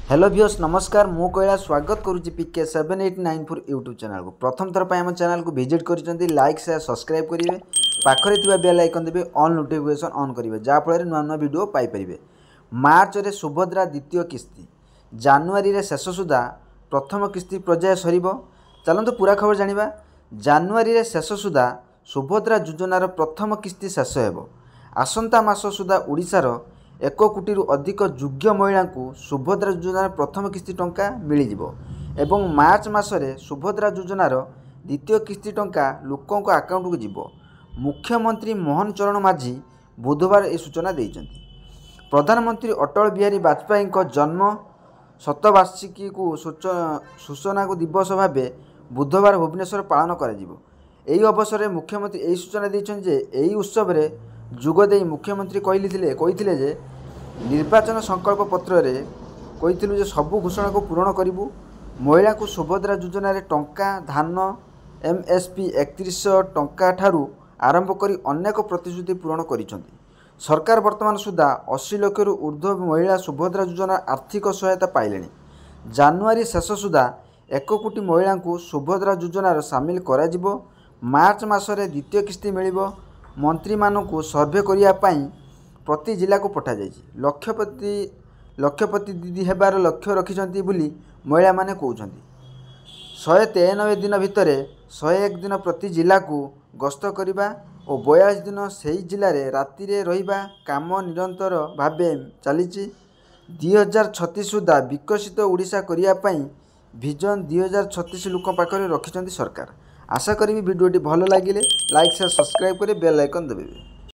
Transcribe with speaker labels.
Speaker 1: Hello viewers नमस्कार मु कैलाश स्वागत करुच्ची पीके 7894 यूट्यूब चैनल को प्रथम थर पर आम चैनल को विजिट कर लाइक शेयर सब्सक्राइब करेंगे पाखरे थिबा बेल आइकन देबे ऑल नोटिफिकेशन ऑन करेंगे जहाँफल नुआ नुआ वीडियो पाइपर मार्च रे सुभद्रा द्वितीय किस्ती जानुआरी रे शेष सुधा प्रथम किस्ती पर्याय सर चलते पूरा खबर जाना जानुआरी रे शेष सुधा सुभद्रा योजनार प्रथम किस्ती शेष हो आसंता मास सुधा ओडिशार 1 कोटी अधिक योग्य महिला को सुभद्रा योजनार प्रथम किस्ती टंका मिल एवं मार्च मासरे सुभद्रा योजनार द्वितीय किस्ती टंका लोकों आकाउंट को जीव मुख्यमंत्री मोहन चरण माझी बुधवार यह सूचना देते प्रधानमंत्री अटल बिहारी वाजपेयी जन्म शतवार्षिकी को सूचना दिवस भाव बुधवार भुवनेश्वर पालन कर अवसर में मुख्यमंत्री यही सूचना देते यही उत्सव में जोगदे मुख्यमंत्री कही निर्वाचन संकल्प पत्र रे कही सबू घोषणा को पूरण करूँ महिला को सुभद्रा योजना रे टंका धान एमएसपी 3100 टंका ठारू आरंभ करी अनेक प्रतिश्रुति पूरण करिसेंती। सरकार वर्तमान सुधा 80 लाख रु ऊर्ध्व महिला सुभद्रा योजना आर्थिक सहायता पाइले। जानुआरी शेष सुधा 1 कोटी महिला को सुभद्रा योजनार सामिल करा जिवो। मार्च मासरे द्वितीय किस्ती मिलिबो। मंत्री मानू सर्भे करने प्रति जिला को पठा जाइए लक्षपति दीदी हेबार लक्ष्य रखिंट महिला माने कहते 193 दिन भितर 101 दिन प्रति जिला को गस्त करने और 42 दिन से जिले में राति रे रहिबा काम निरंतर भाव चली 2036 सुधा विकसित ओडिशा करने विजन 2036 लोक पाखरे रखिंट सरकार। आशा करी वीडियोटी भल लगे लाइक शेयर सब्सक्राइब कर बेल आइकन दबाइए।